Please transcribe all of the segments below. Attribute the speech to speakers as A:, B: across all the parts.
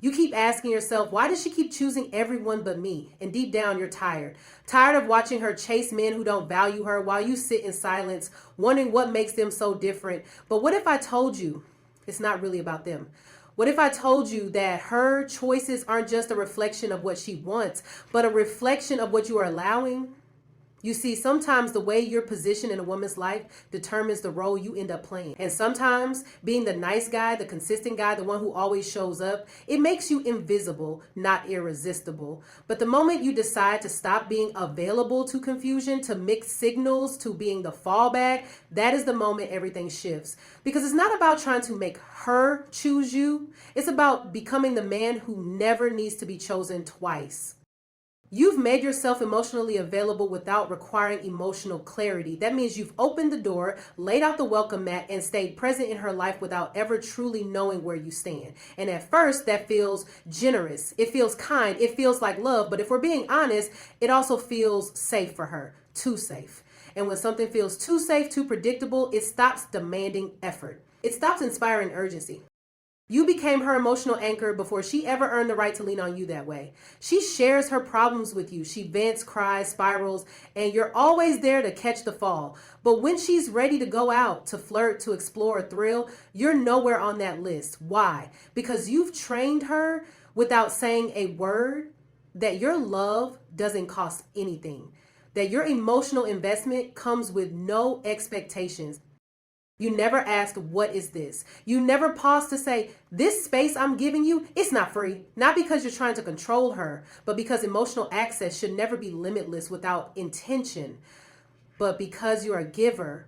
A: You keep asking yourself, why does she keep choosing everyone but me? And deep down, you're tired. Tired of watching her chase men who don't value her while you sit in silence, wondering what makes them so different. But what if I told you it's not really about them? What if I told you that her choices aren't just a reflection of what she wants, but a reflection of what you are allowing? You see, sometimes the way you're positioned in a woman's life determines the role you end up playing. And sometimes being the nice guy, the consistent guy, the one who always shows up, it makes you invisible, not irresistible. But the moment you decide to stop being available to confusion, to mixed signals, to being the fallback, that is the moment everything shifts. Because it's not about trying to make her choose you. It's about becoming the man who never needs to be chosen twice. You've made yourself emotionally available without requiring emotional clarity. That means you've opened the door, laid out the welcome mat, and stayed present in her life without ever truly knowing where you stand. And at first, that feels generous. It feels kind. It feels like love. But if we're being honest, it also feels safe for her. Too safe. And when something feels too safe, too predictable, it stops demanding effort. It stops inspiring urgency. You became her emotional anchor before she ever earned the right to lean on you that way. She shares her problems with you. She vents, cries, spirals, and you're always there to catch the fall. But when she's ready to go out, to flirt, to explore, thrill, you're nowhere on that list. Why? Because you've trained her without saying a word that your love doesn't cost anything, that your emotional investment comes with no expectations. You never asked, what is this? You never paused to say, this space I'm giving you, it's not free. Not because you're trying to control her, but because emotional access should never be limitless without intention. But because you're a giver,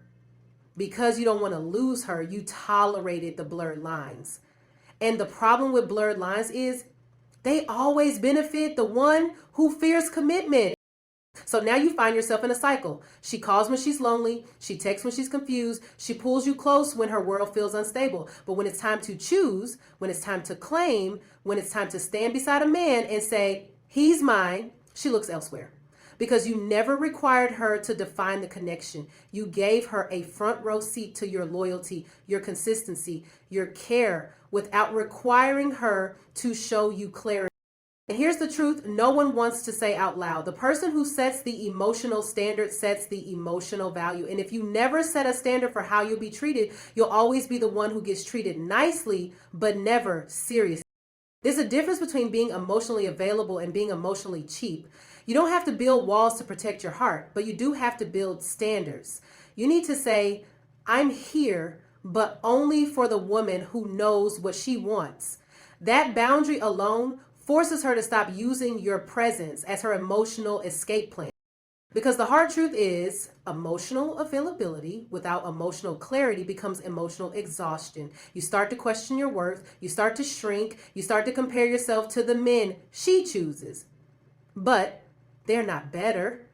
A: because you don't want to lose her, you tolerated the blurred lines. And the problem with blurred lines is they always benefit the one who fears commitment. So now you find yourself in a cycle. She calls when she's lonely. She texts when she's confused. She pulls you close when her world feels unstable. But when it's time to choose, when it's time to claim, when it's time to stand beside a man and say, he's mine, she looks elsewhere. Because you never required her to define the connection. You gave her a front row seat to your loyalty, your consistency, your care, without requiring her to show you clarity. And here's the truth, no one wants to say out loud. The person who sets the emotional standard sets the emotional value. And if you never set a standard for how you'll be treated, you'll always be the one who gets treated nicely, but never seriously. There's a difference between being emotionally available and being emotionally cheap. You don't have to build walls to protect your heart, but you do have to build standards. You need to say, I'm here, but only for the woman who knows what she wants. That boundary alone forces her to stop using your presence as her emotional escape plan. Because the hard truth is, emotional availability without emotional clarity becomes emotional exhaustion. You start to question your worth, you start to shrink, you start to compare yourself to the men she chooses. But they're not better.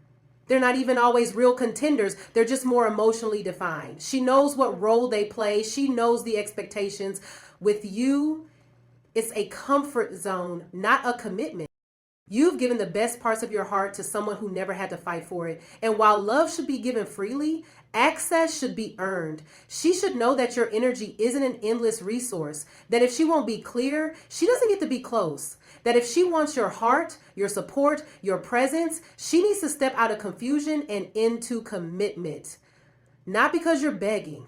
A: They're not even always real contenders. They're just more emotionally defined. She knows what role they play. She knows the expectations. With you, it's a comfort zone, not a commitment. You've given the best parts of your heart to someone who never had to fight for it. And while love should be given freely, access should be earned. She should know that your energy isn't an endless resource, that if she won't be clear, she doesn't get to be close. That if she wants your heart, your support, your presence, she needs to step out of confusion and into commitment. Not because you're begging,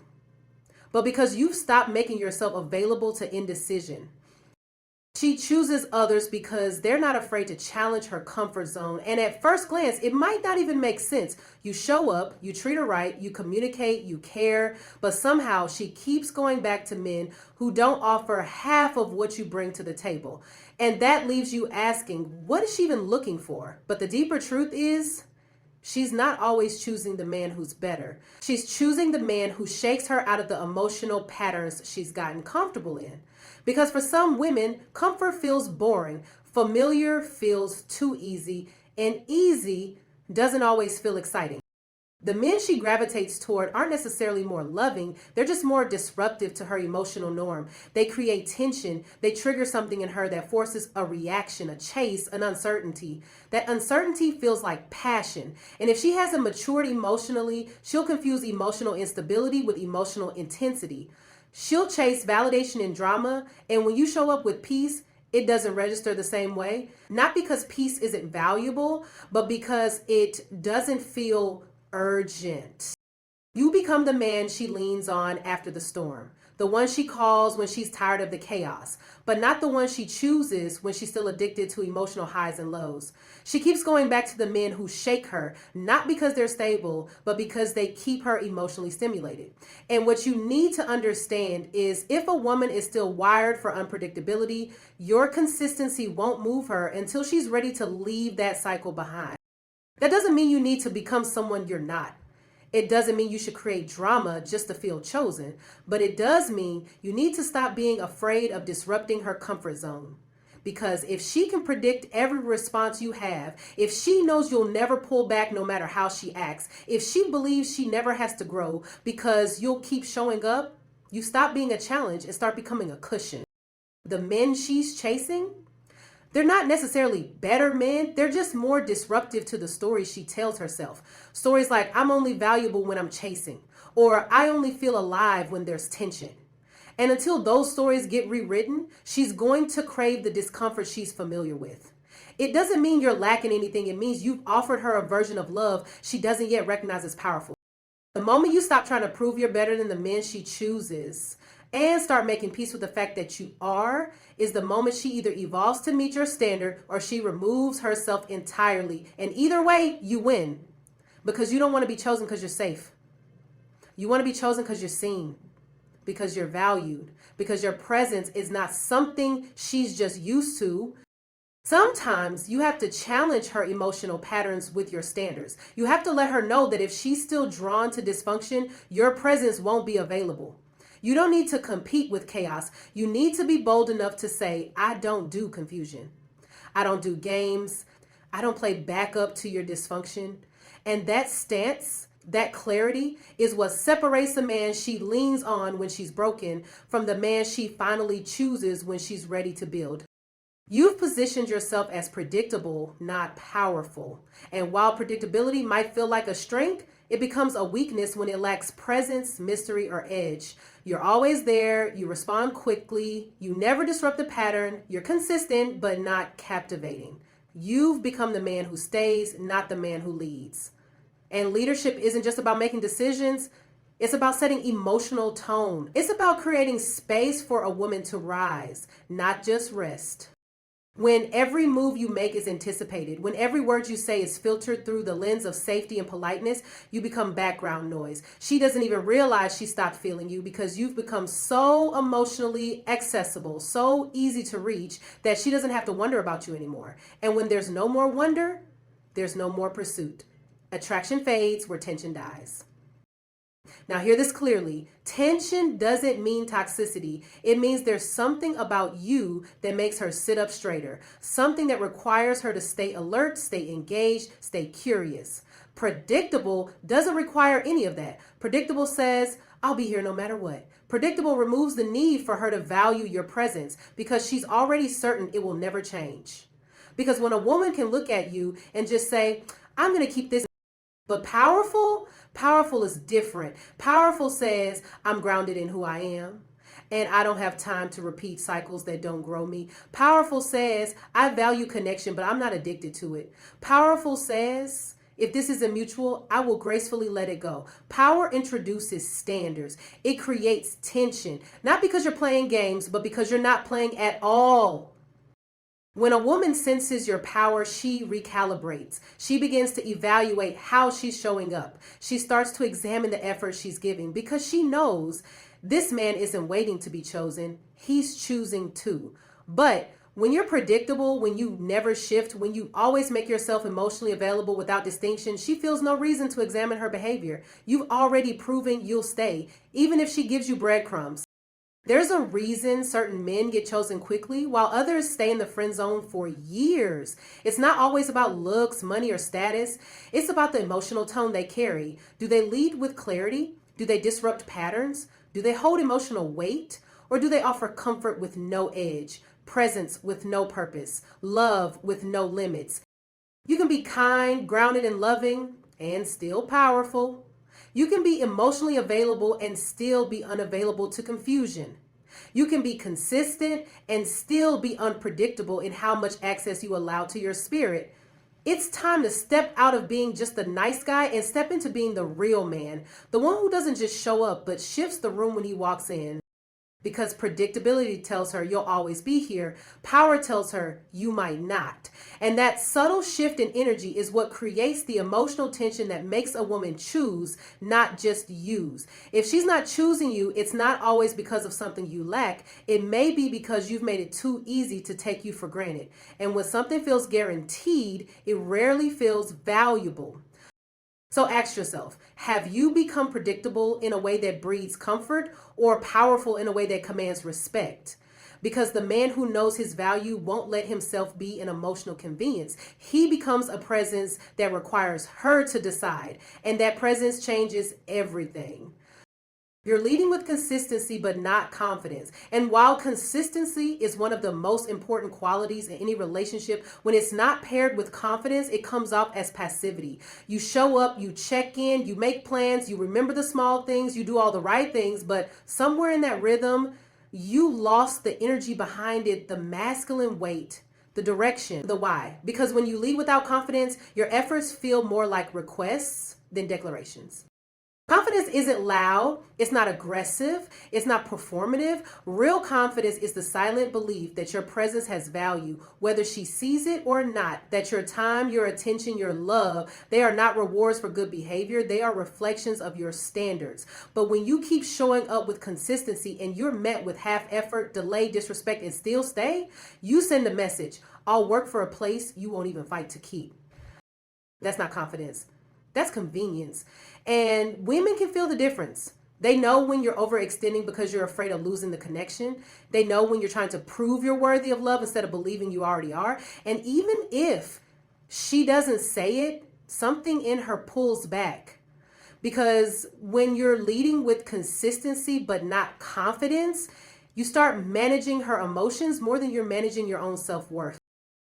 A: but because you've stopped making yourself available to indecision. She chooses others because they're not afraid to challenge her comfort zone. And at first glance, it might not even make sense. You show up, you treat her right, you communicate, you care, but somehow she keeps going back to men who don't offer half of what you bring to the table. And that leaves you asking, what is she even looking for? But the deeper truth is, she's not always choosing the man who's better. She's choosing the man who shakes her out of the emotional patterns she's gotten comfortable in. Because for some women, comfort feels boring, familiar feels too easy, and easy doesn't always feel exciting. The men she gravitates toward aren't necessarily more loving, they're just more disruptive to her emotional norm. They create tension, they trigger something in her that forces a reaction, a chase, an uncertainty. That uncertainty feels like passion. And if she hasn't matured emotionally, she'll confuse emotional instability with emotional intensity. She'll chase validation and drama, and when you show up with peace, it doesn't register the same way. Not because peace isn't valuable, but because it doesn't feel urgent. You become the man she leans on after the storm, the one she calls when she's tired of the chaos, but not the one she chooses when she's still addicted to emotional highs and lows. She keeps going back to the men who shake her, not because they're stable, but because they keep her emotionally stimulated. And what you need to understand is if a woman is still wired for unpredictability, your consistency won't move her until she's ready to leave that cycle behind. That doesn't mean you need to become someone you're not. It doesn't mean you should create drama just to feel chosen, but it does mean you need to stop being afraid of disrupting her comfort zone. Because if she can predict every response you have, if she knows you'll never pull back no matter how she acts, if she believes she never has to grow because you'll keep showing up, you stop being a challenge and start becoming a cushion. The men she's chasing, they're not necessarily better men. They're just more disruptive to the stories she tells herself. Stories like, I'm only valuable when I'm chasing, or I only feel alive when there's tension. And until those stories get rewritten, she's going to crave the discomfort she's familiar with. It doesn't mean you're lacking anything. It means you've offered her a version of love she doesn't yet recognize as powerful. The moment you stop trying to prove you're better than the men she chooses and start making peace with the fact that you are, is the moment she either evolves to meet your standard or she removes herself entirely. And either way, you win. Because you don't want to be chosen because you're safe. You want to be chosen because you're seen, because you're valued, because your presence is not something she's just used to. Sometimes you have to challenge her emotional patterns with your standards. You have to let her know that if she's still drawn to dysfunction, your presence won't be available. You don't need to compete with chaos. You need to be bold enough to say, I don't do confusion. I don't do games. I don't play backup to your dysfunction. And that stance, that clarity, is what separates the man she leans on when she's broken from the man she finally chooses when she's ready to build. You've positioned yourself as predictable, not powerful. And while predictability might feel like a strength, it becomes a weakness when it lacks presence, mystery, or edge. You're always there, you respond quickly, you never disrupt the pattern, you're consistent but not captivating. You've become the man who stays, not the man who leads. And leadership isn't just about making decisions, it's about setting emotional tone. It's about creating space for a woman to rise, not just rest. When every move you make is anticipated, when every word you say is filtered through the lens of safety and politeness, you become background noise. She doesn't even realize she stopped feeling you because you've become so emotionally accessible, so easy to reach that she doesn't have to wonder about you anymore. And when there's no more wonder, there's no more pursuit. Attraction fades where tension dies. Now, hear this clearly. Tension doesn't mean toxicity. It means there's something about you that makes her sit up straighter, something that requires her to stay alert, stay engaged, stay curious. Predictable doesn't require any of that. Predictable says, I'll be here no matter what. Predictable removes the need for her to value your presence because she's already certain it will never change. Because when a woman can look at you and just say, I'm going to keep this. But powerful is different. Powerful says, I'm grounded in who I am, and I don't have time to repeat cycles that don't grow me. Powerful says, I value connection, but I'm not addicted to it. Powerful says, if this isn't mutual, I will gracefully let it go. Power introduces standards. It creates tension, not because you're playing games, but because you're not playing at all. When a woman senses your power, she recalibrates. She begins to evaluate how she's showing up. She starts to examine the effort she's giving because she knows this man isn't waiting to be chosen. He's choosing to. But when you're predictable, when you never shift, when you always make yourself emotionally available without distinction, she feels no reason to examine her behavior. You've already proven you'll stay, even if she gives you breadcrumbs. There's a reason certain men get chosen quickly while others stay in the friend zone for years. It's not always about looks, money, or status. It's about the emotional tone they carry. Do they lead with clarity? Do they disrupt patterns? Do they hold emotional weight? Or do they offer comfort with no edge, presence with no purpose, love with no limits? You can be kind, grounded, and loving, and still powerful. You can be emotionally available and still be unavailable to confusion. You can be consistent and still be unpredictable in how much access you allow to your spirit. It's time to step out of being just the nice guy and step into being the real man, the one who doesn't just show up but shifts the room when he walks in. Because predictability tells her you'll always be here. Power tells her you might not. And that subtle shift in energy is what creates the emotional tension that makes a woman choose, not just use. If she's not choosing you, it's not always because of something you lack. It may be because you've made it too easy to take you for granted. And when something feels guaranteed, it rarely feels valuable. So ask yourself, have you become predictable in a way that breeds comfort or powerful in a way that commands respect? Because the man who knows his value won't let himself be an emotional convenience. He becomes a presence that requires her to decide, and that presence changes everything. You're leading with consistency, but not confidence. And while consistency is one of the most important qualities in any relationship, when it's not paired with confidence, it comes off as passivity. You show up, you check in, you make plans, you remember the small things, you do all the right things, but somewhere in that rhythm, you lost the energy behind it, the masculine weight, the direction, the why. Because when you lead without confidence, your efforts feel more like requests than declarations. Confidence isn't loud, it's not aggressive, it's not performative. Real confidence is the silent belief that your presence has value, whether she sees it or not, that your time, your attention, your love, they are not rewards for good behavior, they are reflections of your standards. But when you keep showing up with consistency and you're met with half effort, delay, disrespect, and still stay, you send a message, I'll work for a place you won't even fight to keep. That's not confidence. That's convenience. And women can feel the difference. They know when you're overextending because you're afraid of losing the connection. They know when you're trying to prove you're worthy of love instead of believing you already are. And even if she doesn't say it, something in her pulls back. Because when you're leading with consistency but not confidence, you start managing her emotions more than you're managing your own self-worth.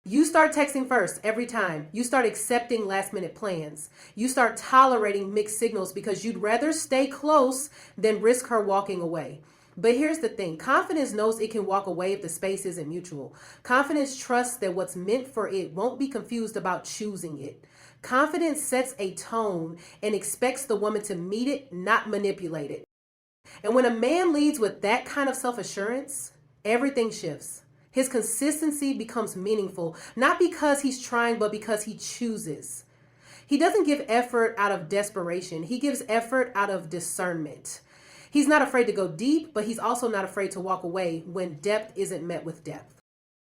A: You start texting first every time. You start accepting last minute plans. You start tolerating mixed signals because you'd rather stay close than risk her walking away. But here's the thing. Confidence knows it can walk away if the space isn't mutual. Confidence trusts that what's meant for it won't be confused about choosing it. Confidence sets a tone and expects the woman to meet it, not manipulate it. And when a man leads with that kind of self-assurance, everything shifts. His consistency becomes meaningful, not because he's trying, but because he chooses. He doesn't give effort out of desperation. He gives effort out of discernment. He's not afraid to go deep, but he's also not afraid to walk away when depth isn't met with depth.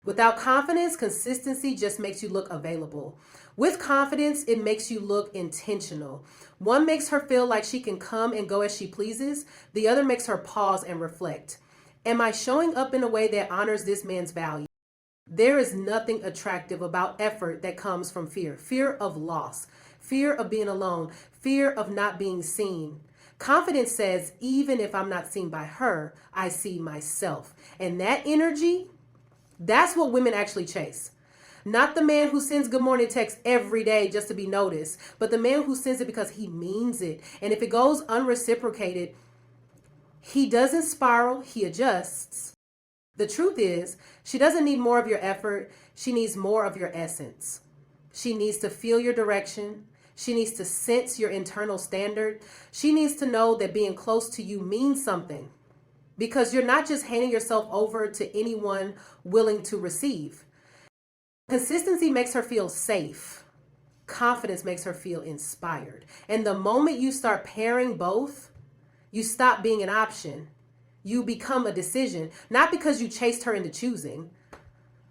A: Without confidence, consistency just makes you look available. With confidence, it makes you look intentional. One makes her feel like she can come and go as she pleases. The other makes her pause and reflect. Am I showing up in a way that honors this man's value? There is nothing attractive about effort that comes from fear. Fear of loss, fear of being alone, fear of not being seen. Confidence says, even if I'm not seen by her, I see myself. And that energy, that's what women actually chase. Not the man who sends good morning texts every day just to be noticed, but the man who sends it because he means it. And if it goes unreciprocated, he doesn't spiral, he adjusts. The truth is, she doesn't need more of your effort. She needs more of your essence. She needs to feel your direction. She needs to sense your internal standard. She needs to know that being close to you means something, because you're not just handing yourself over to anyone willing to receive. Consistency makes her feel safe. Confidence makes her feel inspired. And the moment you start pairing both, you stop being an option. You become a decision, not because you chased her into choosing,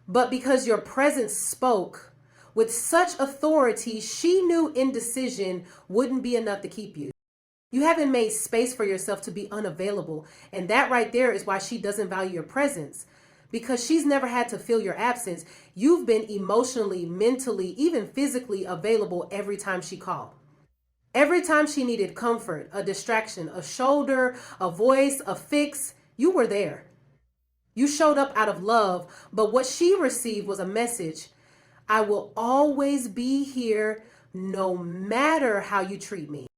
A: but because your presence spoke with such authority, she knew indecision wouldn't be enough to keep you. You haven't made space for yourself to be unavailable. And that right there is why she doesn't value your presence, because she's never had to feel your absence. You've been emotionally, mentally, even physically available every time she called. Every time she needed comfort, a distraction, a shoulder, a voice, a fix, you were there. You showed up out of love, but what she received was a message. I will always be here no matter how you treat me.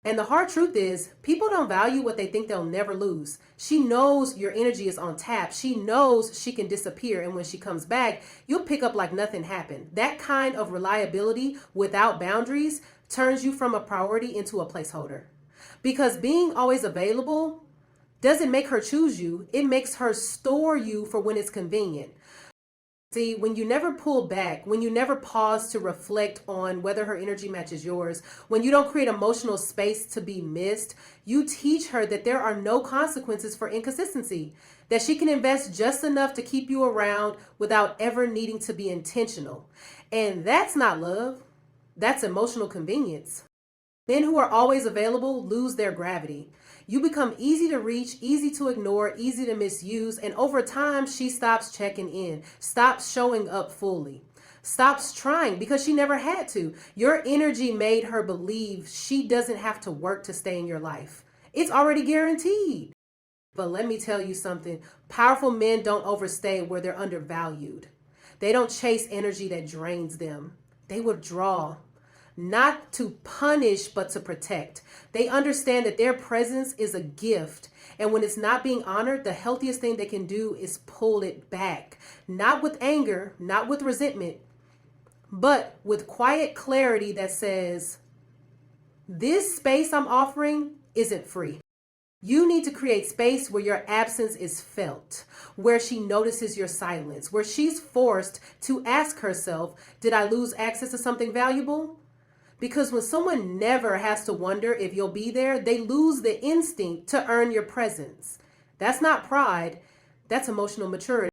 A: And the hard truth is, people don't value what they think they'll never lose. She knows your energy is on tap. She knows she can disappear. And when she comes back, you'll pick up like nothing happened. That kind of reliability without boundaries turns you from a priority into a placeholder. Because being always available doesn't make her choose you, it makes her store you for when it's convenient. See, when you never pull back, when you never pause to reflect on whether her energy matches yours, when you don't create emotional space to be missed, you teach her that there are no consequences for inconsistency, that she can invest just enough to keep you around without ever needing to be intentional. And that's not love, that's emotional convenience. Men who are always available lose their gravity. You become easy to reach, easy to ignore, easy to misuse, and over time, she stops checking in, stops showing up fully, stops trying because she never had to. Your energy made her believe she doesn't have to work to stay in your life. It's already guaranteed. But let me tell you something. Powerful men don't overstay where they're undervalued. They don't chase energy that drains them. They withdraw. Not to punish, but to protect. They understand that their presence is a gift. And when it's not being honored, the healthiest thing they can do is pull it back. Not with anger, not with resentment, but with quiet clarity that says, this space I'm offering isn't free. You need to create space where your absence is felt, where she notices your silence, where she's forced to ask herself, did I lose access to something valuable? Because when someone never has to wonder if you'll be there, they lose the instinct to earn your presence. That's not pride, that's emotional maturity.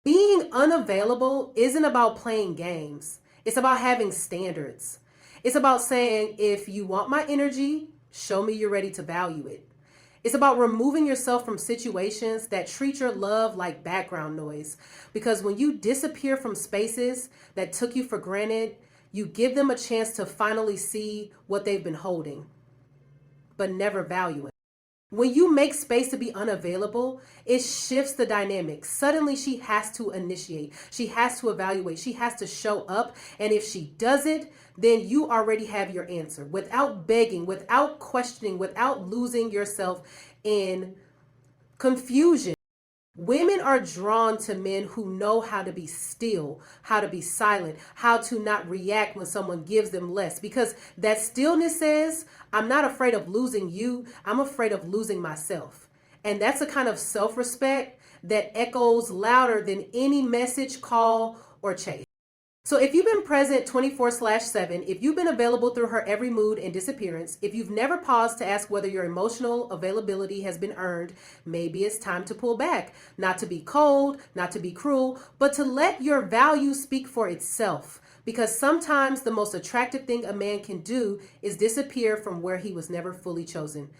A: Being unavailable isn't about playing games. It's about having standards. It's about saying, if you want my energy, show me you're ready to value it. It's about removing yourself from situations that treat your love like background noise. Because when you disappear from spaces that took you for granted, you give them a chance to finally see what they've been holding, but never valuing. When you make space to be unavailable, it shifts the dynamic. Suddenly she has to initiate, she has to evaluate, she has to show up. And if she does it, then you already have your answer without begging, without questioning, without losing yourself in confusion. Women are drawn to men who know how to be still, how to be silent, how to not react when someone gives them less. Because that stillness says, I'm not afraid of losing you, I'm afraid of losing myself. And that's a kind of self-respect that echoes louder than any message, call, or chase. So if you've been present 24/7, if you've been available through her every mood and disappearance, if you've never paused to ask whether your emotional availability has been earned, maybe it's time to pull back. Not to be cold, not to be cruel, but to let your value speak for itself. Because sometimes the most attractive thing a man can do is disappear from where he was never fully chosen.